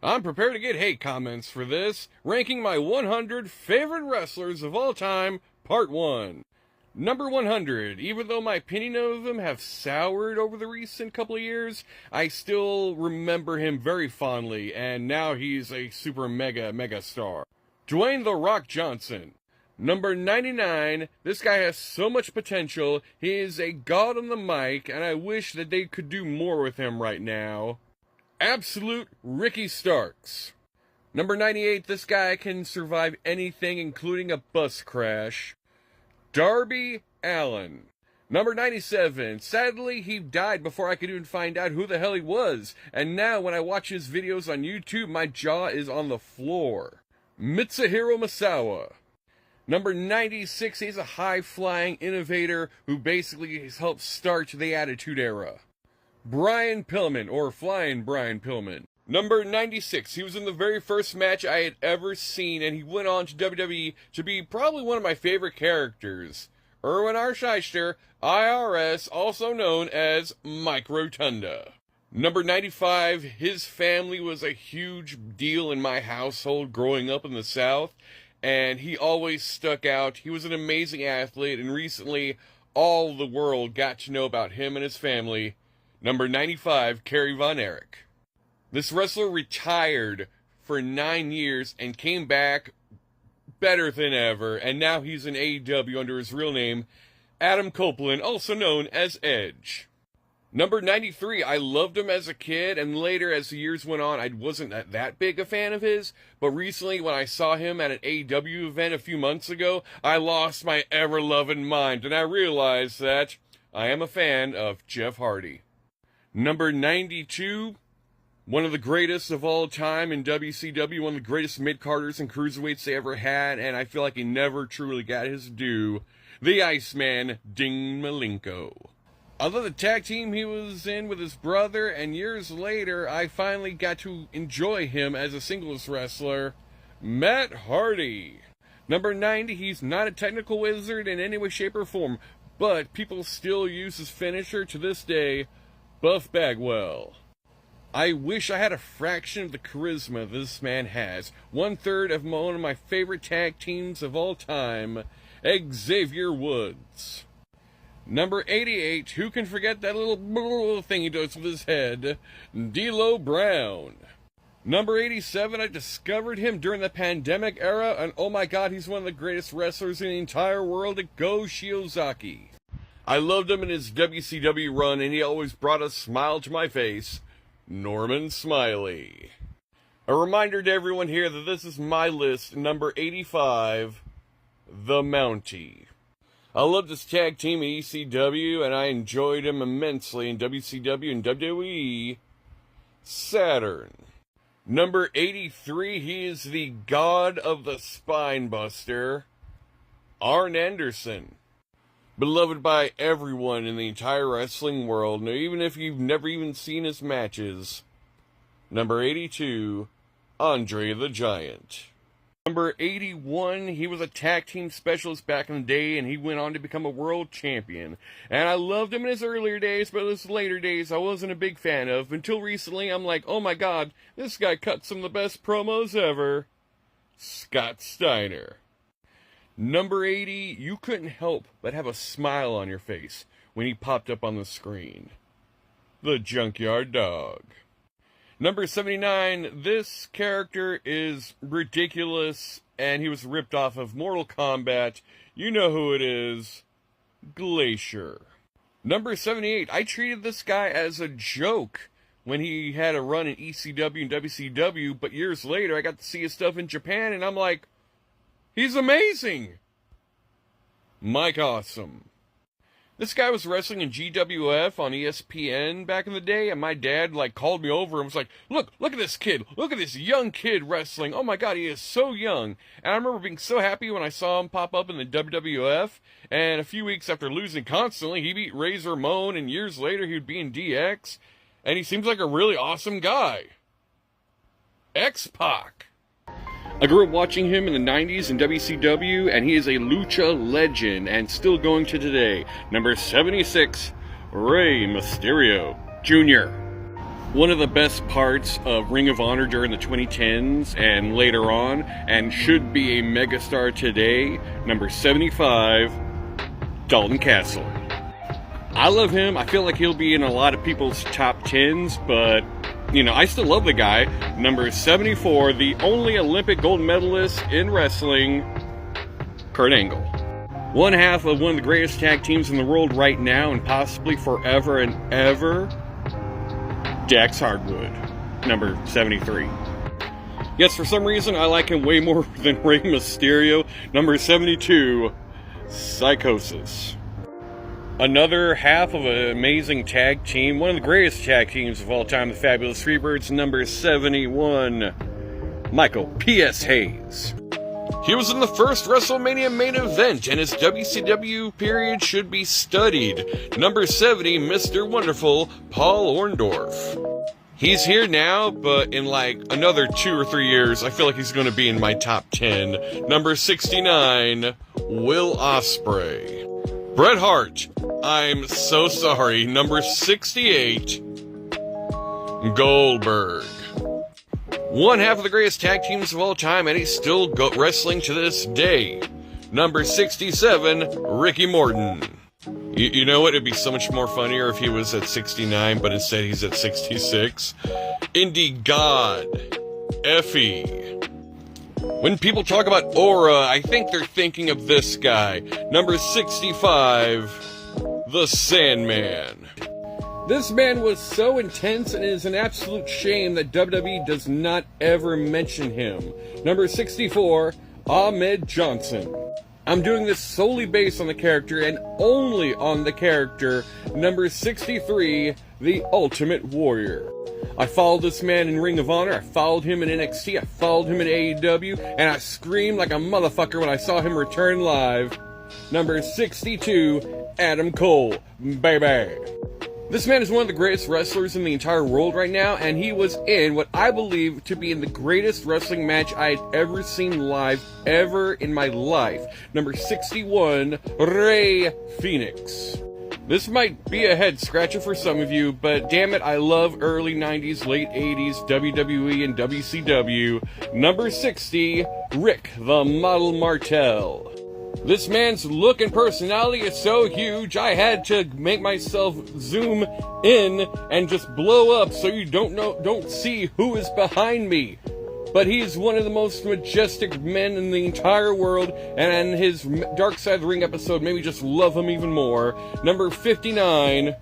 I'm prepared to get hate comments for this, ranking my 100 favorite wrestlers of all time, Part 1. Number 100, even though my opinion of him have soured over the recent couple of years, I still remember him very fondly, and now he's a super mega star. Dwayne "The Rock" Johnson. Number 99, this guy has so much potential, he is a god on the mic, and I wish that they could do more with him right now. Absolute Ricky Starks. Number 98, this guy can survive anything, including a bus crash. Darby Allin. Number 97, sadly he died before I could even find out who the hell he was, and now when I watch his videos on YouTube, my jaw is on the floor. Mitsuhiro Misawa. Number 96, he's a high-flying innovator who basically has helped start the Attitude Era. Brian Pillman, or Flying Brian Pillman. Number 96, he was in the very first match I had ever seen, and he went on to WWE to be probably one of my favorite characters. Erwin R. Shyster, IRS, also known as Mike Rotunda. Number 95, his family was a huge deal in my household growing up in the South, and he always stuck out. He was an amazing athlete, and recently all the world got to know about him and his family. Number 95, Kerry Von Erich. This wrestler retired for 9 years and came back better than ever, and now he's in AEW under his real name, Adam Copeland, also known as Edge. Number 93, I loved him as a kid, and later as the years went on, I wasn't that big a fan of his, but recently when I saw him at an AEW event a few months ago, I lost my ever-loving mind, and I realized that I am a fan of Jeff Hardy. Number 92, one of the greatest of all time in WCW, one of the greatest mid-carders and cruiserweights they ever had, and I feel like he never truly got his due, the Iceman, Dean Malenko. I love the tag team he was in with his brother, and years later, I finally got to enjoy him as a singles wrestler, Matt Hardy. Number 90, he's not a technical wizard in any way, shape, or form, but people still use his finisher to this day, Buff Bagwell. I wish I had a fraction of the charisma this man has. 1/3 of one of my favorite tag teams of all time, Xavier Woods. Number 88, who can forget that little thing he does with his head, D'Lo Brown. Number 87, I discovered him during the pandemic era, and oh my god, he's one of the greatest wrestlers in the entire world, Go Shiozaki. I loved him in his WCW run, and he always brought a smile to my face, Norman Smiley. A reminder to everyone here that this is my list, number 85, The Mountie. I loved his tag team in ECW, and I enjoyed him immensely in WCW and WWE. Saturn. Number 83, he is the god of the spine buster, Arn Anderson. Beloved by everyone in the entire wrestling world, even if you've never even seen his matches. Number 82, Andre the Giant. Number 81, he was a tag team specialist back in the day, and he went on to become a world champion. And I loved him in his earlier days, but his later days I wasn't a big fan of. Until recently, I'm like, oh my god, this guy cut some of the best promos ever. Scott Steiner. Number 80, you couldn't help but have a smile on your face when he popped up on the screen. The Junkyard Dog. Number 79, this character is ridiculous, and he was ripped off of Mortal Kombat. You know who it is. Glacier. Number 78, I treated this guy as a joke when he had a run in ECW and WCW, but years later I got to see his stuff in Japan, and I'm like, he's amazing! Mike Awesome. This guy was wrestling in GWF on ESPN back in the day, and my dad, called me over and was like, look at this kid. Look at this young kid wrestling. Oh my god, he is so young. And I remember being so happy when I saw him pop up in the WWF, and a few weeks after losing constantly, he beat Razor Ramon, and years later he would be in DX, and he seems like a really awesome guy. X-Pac. I grew up watching him in the 90s in WCW, and he is a lucha legend, and still going to today. Number 76, Rey Mysterio Jr. one of the best parts of Ring of Honor during the 2010s and later on, and should be a megastar today, number 75, Dalton Castle. I love him. I feel like he'll be in a lot of people's top 10s, but, you know, I still love the guy. Number 74, the only Olympic gold medalist in wrestling, Kurt Angle. One half of one of the greatest tag teams in the world right now, and possibly forever and ever, Dax Hardwood, number 73. Yes, for some reason, I like him way more than Rey Mysterio, number 72, Psychosis. Another half of an amazing tag team, one of the greatest tag teams of all time, the Fabulous Freebirds, number 71, Michael P.S. Hayes. He was in the first WrestleMania main event, and his WCW period should be studied. Number 70, Mr. Wonderful, Paul Orndorff. He's here now, but in like another 2 or 3 years, I feel like he's going to be in my top 10. Number 69, Will Ospreay. Bret Hart, I'm so sorry, number 68, Goldberg. One half of the greatest tag teams of all time, and he's still wrestling to this day. Number 67, Ricky Morton. You know what? It'd be so much more funnier if he was at 69, but instead he's at 66. Indie God, Effie. When people talk about aura, I think they're thinking of this guy. Number 65, The Sandman. This man was so intense, and it is an absolute shame that WWE does not ever mention him. Number 64, Ahmed Johnson. I'm doing this solely based on the character and only on the character. Number 63, The Ultimate Warrior. I followed this man in Ring of Honor, I followed him in NXT, I followed him in AEW, and I screamed like a motherfucker when I saw him return live. Number 62, Adam Cole, baby. This man is one of the greatest wrestlers in the entire world right now, and he was in what I believe to be in the greatest wrestling match I had ever seen live, ever in my life. Number 61, Rey Fenix. This might be a head scratcher for some of you, but damn it, I love early 90s, late 80s, WWE and WCW. Number 60, Rick the Model Martel. This man's look and personality is so huge, I had to make myself zoom in and just blow up so you don't see who is behind me. But he's one of the most majestic men in the entire world, and his Dark Side of the Ring episode made me just love him even more. Number 59,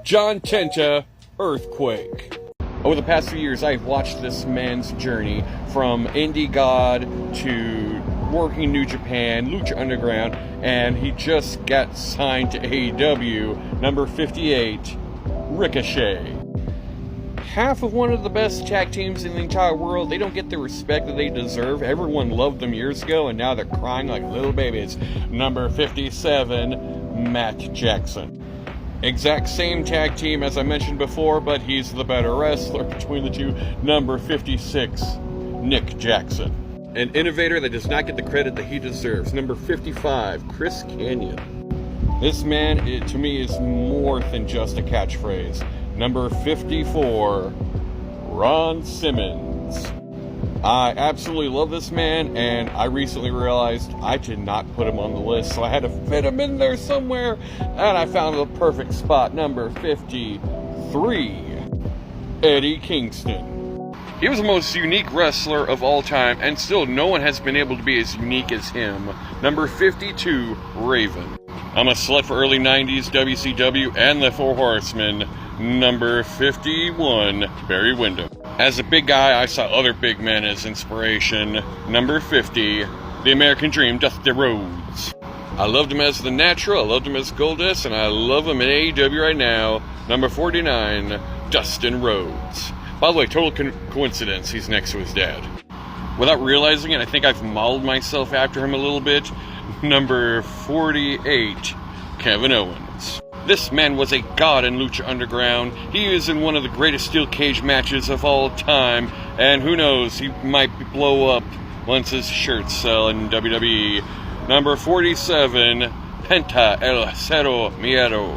John Tenta, Earthquake. Over the past few years, I've watched this man's journey from Indie God to working New Japan, Lucha Underground, and he just got signed to AEW. Number 58, Ricochet. Half of one of the best tag teams in the entire world. They don't get the respect that they deserve. Everyone loved them years ago, and now they're crying like little babies. Number 57, Matt Jackson. Exact same tag team as I mentioned before, but he's the better wrestler between the two. Number 56, Nick Jackson. An innovator that does not get the credit that he deserves. Number 55, Chris Kanyon. This man, to me, is more than just a catchphrase. Number 54, Ron Simmons. I absolutely love this man, and I recently realized I did not put him on the list, so I had to fit him in there somewhere, and I found the perfect spot. Number 53, Eddie Kingston. He was the most unique wrestler of all time, and still no one has been able to be as unique as him. Number 52, Raven. I'm a slut for early 90s WCW and the Four Horsemen. Number 51, Barry Windham. As a big guy, I saw other big men as inspiration. Number 50, The American Dream, Dusty Rhodes. I loved him as The Natural, I loved him as Goldust, and I love him in AEW right now. Number 49, Dustin Rhodes. By the way, total coincidence, he's next to his dad. Without realizing it, I think I've modeled myself after him a little bit. Number 48, Kevin Owens. This man was a god in Lucha Underground. He is in one of the greatest steel cage matches of all time, and who knows, he might blow up once his shirts sell in WWE. Number 47, Penta El Cero Miedo.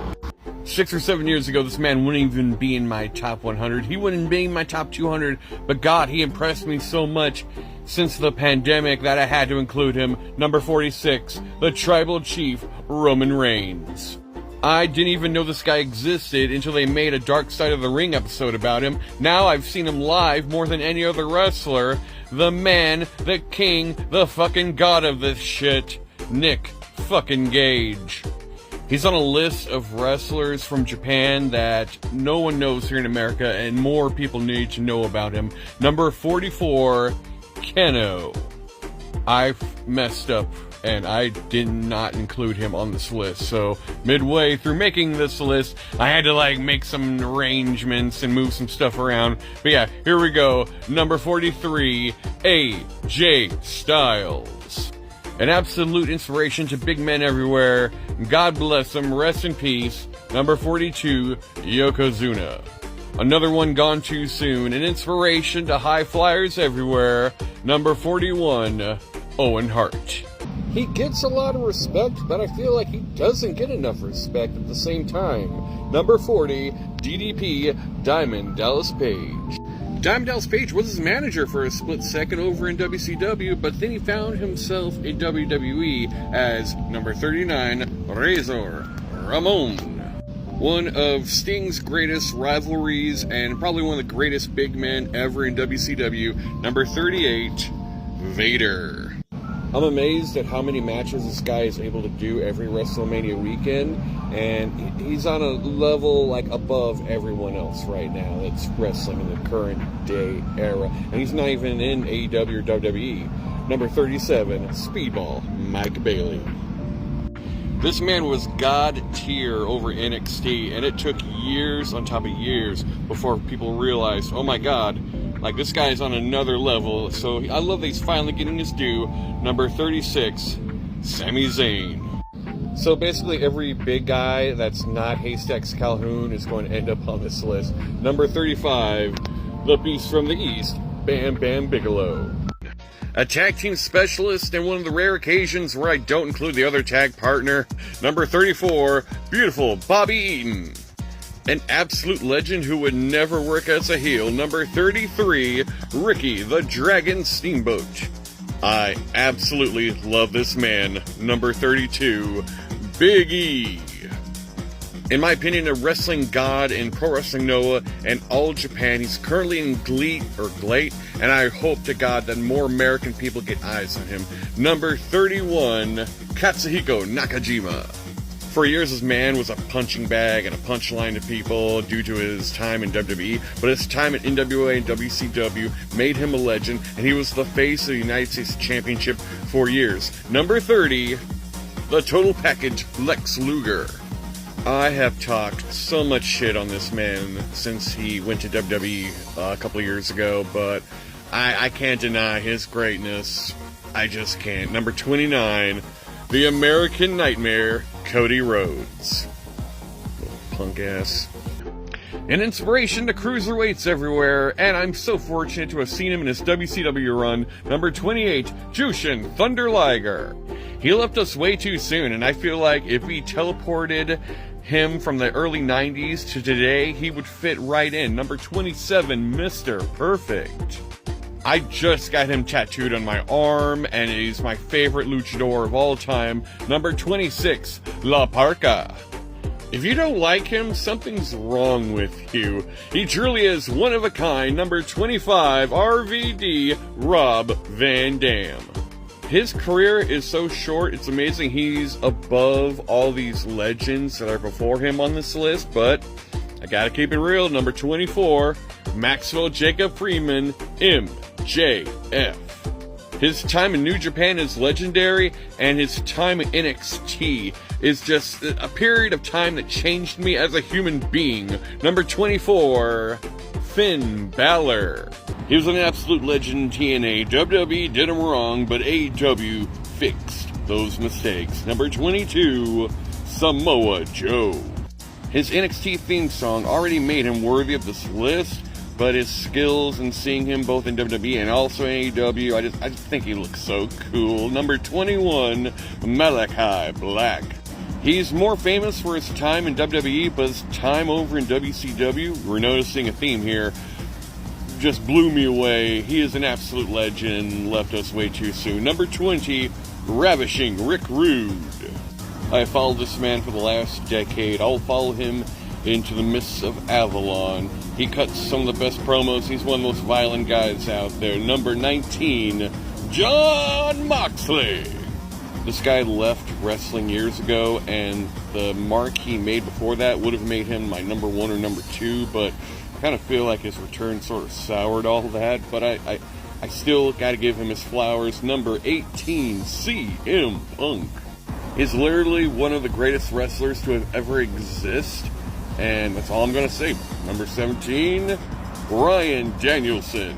6 or 7 years ago, this man wouldn't even be in my top 100. He wouldn't be in my top 200. But God, he impressed me so much since the pandemic that I had to include him. Number 46, the Tribal Chief, Roman Reigns. I didn't even know this guy existed until they made a Dark Side of the Ring episode about him. Now I've seen him live more than any other wrestler. The man, the king, the fucking god of this shit, Nick fucking Gage. He's on a list of wrestlers from Japan that no one knows here in America, and more people need to know about him. Number 44, Kenoh. I messed up, and I did not include him on this list. So, midway through making this list, I had to, make some arrangements and move some stuff around. But yeah, here we go. Number 43, AJ Styles. An absolute inspiration to big men everywhere. God bless him, rest in peace. Number 42, Yokozuna. Another one gone too soon. An inspiration to high flyers everywhere. Number 41, Owen Hart. He gets a lot of respect, but I feel like he doesn't get enough respect at the same time. Number 40, DDP, Diamond Dallas Page. Diamond Dallas Page was his manager for a split second over in WCW, but then he found himself in WWE as number 39, Razor Ramon. One of Sting's greatest rivalries and probably one of the greatest big men ever in WCW. Number 38, Vader. I'm amazed at how many matches this guy is able to do every WrestleMania weekend, and he's on a level above everyone else right now that's wrestling in the current day era, and he's not even in AEW or WWE. Number 37, Speedball, Mike Bailey. This man was god tier over NXT, and it took years on top of years before people realized, oh my god, this guy's on another level. So I love that he's finally getting his due. Number 36, Sami Zayn. So basically every big guy that's not Haystacks Calhoun is going to end up on this list. Number 35, the Beast from the East, Bam Bam Bigelow. A tag team specialist and one of the rare occasions where I don't include the other tag partner. Number 34, beautiful Bobby Eaton. An absolute legend who would never work as a heel. Number 33, Ricky the Dragon Steamboat. I absolutely love this man. Number 32, Big E. In my opinion, a wrestling god in Pro Wrestling Noah and all Japan. He's currently in GLEAT, and I hope to God that more American people get eyes on him. Number 31, Katsuhiko Nakajima. For years, this man was a punching bag and a punchline to people due to his time in WWE, but his time at NWA and WCW made him a legend, and he was the face of the United States Championship for years. Number 30, the total package, Lex Luger. I have talked so much shit on this man since he went to WWE a couple of years ago, but I can't deny his greatness. I just can't. Number 29, the American Nightmare, Cody Rhodes. Little punk ass. An inspiration to cruiserweights everywhere, and I'm so fortunate to have seen him in his WCW run. Number 28, Jushin Thunder Liger. He left us way too soon, and I feel like if we teleported him from the early 90s to today, he would fit right in. Number 27, Mr. Perfect. I just got him tattooed on my arm, and he's my favorite luchador of all time. Number 26, La Parka. If you don't like him, something's wrong with you. He truly is one of a kind. Number 25, RVD, Rob Van Dam. His career is so short, it's amazing he's above all these legends that are before him on this list, but I gotta keep it real. Number 24, Maxwell Jacob Freeman, MJF. His time in New Japan is legendary, and his time in NXT is just a period of time that changed me as a human being. Number 24, Finn Balor. He was an absolute legend in TNA. WWE did him wrong, but AEW fixed those mistakes. Number 22, Samoa Joe. His NXT theme song already made him worthy of this list, but his skills in seeing him both in WWE and also in AEW, I just think he looks so cool. Number 21, Malachi Black. He's more famous for his time in WWE, but his time over in WCW, we're noticing a theme here, just blew me away. He is an absolute legend, left us way too soon. Number 20, Ravishing Rick Rude. I followed this man for the last decade. I'll follow him into the mists of Avalon. He cuts some of the best promos. He's one of the most violent guys out there. Number 19, Jon Moxley. This guy left wrestling years ago, and the mark he made before that would have made him my number 1 or number 2, but I kind of feel like his return sort of soured all that, but I still got to give him his flowers. Number 18, CM Punk. He's literally one of the greatest wrestlers to have ever existed, and that's all I'm going to say. Number 17, Bryan Danielson.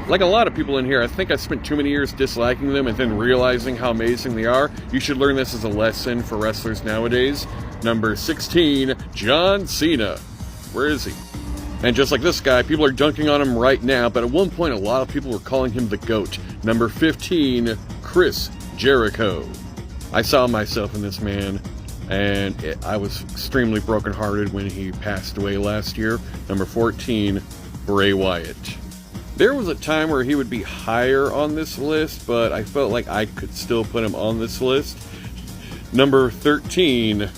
Like a lot of people in here, I think I spent too many years disliking them and then realizing how amazing they are. You should learn this as a lesson for wrestlers nowadays. Number 16, John Cena. Where is he? And just like this guy, people are dunking on him right now, but at one point a lot of people were calling him the GOAT. Number 15, Chris Jericho. I saw myself in this man, and I was extremely brokenhearted when he passed away last year. Number 14, Bray Wyatt. There was a time where he would be higher on this list, but I felt like I could still put him on this list. Number 13,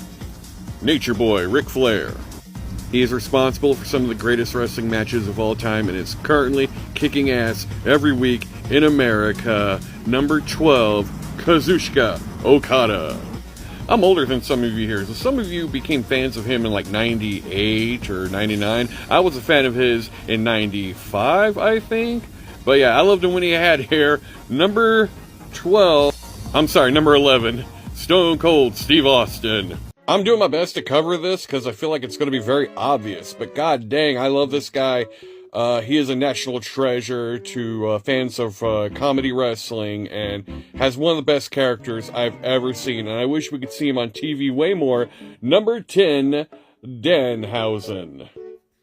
Nature Boy Ric Flair. He is responsible for some of the greatest wrestling matches of all time and is currently kicking ass every week in America. Number 12, Kazuchika Okada. I'm older than some of you here, so some of you became fans of him in like 98 or 99. I was a fan of his in 95, I think. But yeah, I loved him when he had hair. Number 11, Stone Cold Steve Austin. I'm doing my best to cover this because I feel like it's going to be very obvious, but god dang, I love this guy. He is a national treasure to fans of comedy wrestling and has one of the best characters I've ever seen. And I wish we could see him on TV way more. Number 10, Danhausen.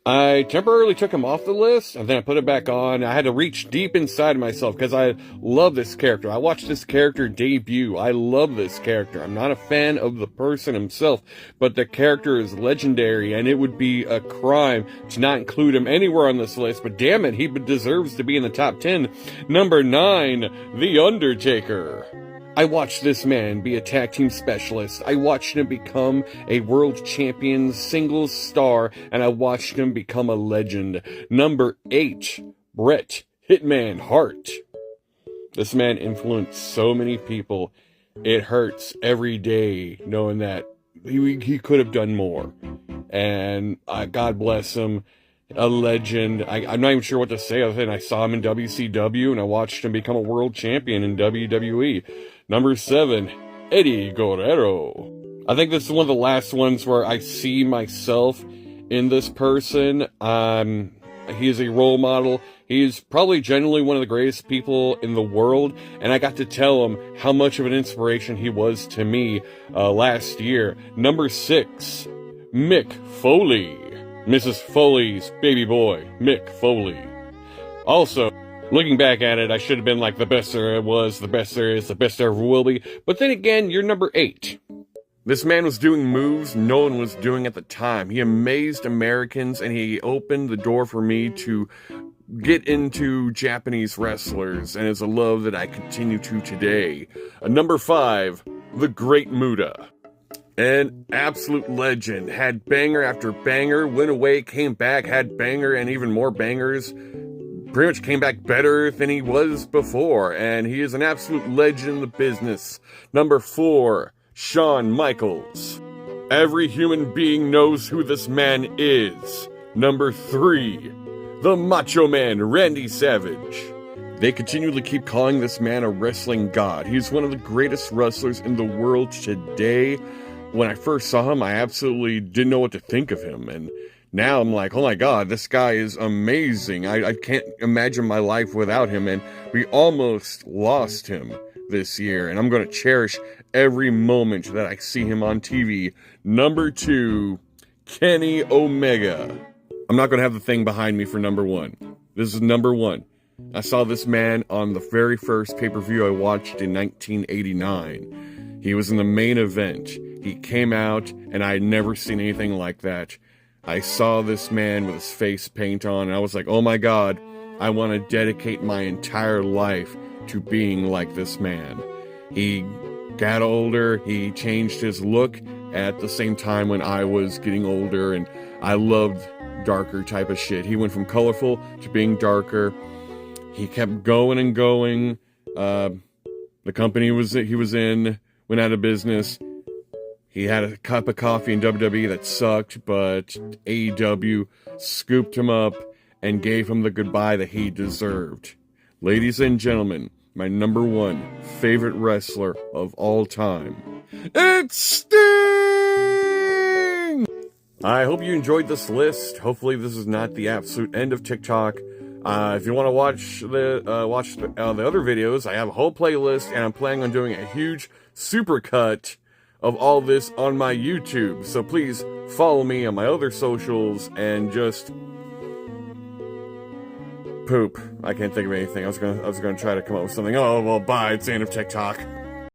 I temporarily took him off the list, and then I put it back on. I had to reach deep inside myself because I love this character. I watched this character debut. I love this character. I'm not a fan of the person himself, but the character is legendary, and it would be a crime to not include him anywhere on this list. But damn it, he deserves to be in the top 10. Number 9, The Undertaker. I watched this man be a tag team specialist. I watched him become a world champion singles star, and I watched him become a legend. Number 8, Bret Hitman Hart. This man influenced so many people. It hurts every day knowing that he could have done more. And God bless him. A legend. I'm not even sure what to say other than I saw him in WCW and I watched him become a world champion in WWE. Number 7, Eddie Guerrero. I think this is one of the last ones where I see myself in this person. He is a role model. He's probably genuinely one of the greatest people in the world, and I got to tell him how much of an inspiration he was to me last year. Number 6, Mick Foley. Mrs. Foley's baby boy, Mick Foley. Also, looking back at it, I should have been like the best there was, the best there is, the best there ever will be. But then again, you're number 8. This man was doing moves no one was doing at the time. He amazed Americans, and he opened the door for me to get into Japanese wrestlers, and it's a love that I continue to today. Number 5, The Great Muta. An absolute legend. Had banger after banger, went away, came back, had banger and even more bangers. Pretty much came back better than he was before, and he is an absolute legend in the business. Number 4, Shawn Michaels. Every human being knows who this man is. Number 3, the Macho Man, Randy Savage. They continually keep calling this man a wrestling god. He's one of the greatest wrestlers in the world today. When I first saw him, I absolutely didn't know what to think of him, and now I'm like, oh my god, this guy is amazing. I can't imagine my life without him, and we almost lost him this year, and I'm going to cherish every moment that I see him on TV. Number 2, Kenny Omega. I'm not going to have the thing behind me for number 1. This is number 1. I saw this man on the very first pay-per-view I watched in 1989. He was in the main event. He came out, and I had never seen anything like that. I saw this man with his face paint on, and I was like, oh my god, I want to dedicate my entire life to being like this man. He got older, he changed his look at the same time when I was getting older, and I loved darker type of shit. He went from colorful to being darker. He kept going and going. The company he was in went out of business. He had a cup of coffee in WWE that sucked, but AEW scooped him up and gave him the goodbye that he deserved. Ladies and gentlemen, my number one favorite wrestler of all time, it's Sting! I hope you enjoyed this list. Hopefully this is not the absolute end of TikTok. If you want to watch the other videos, I have a whole playlist, and I'm planning on doing a huge supercut of all this on my YouTube. So please follow me on my other socials and just poop. I can't think of anything. I was gonna try to come up with something. Oh well, bye. It's the end of TikTok.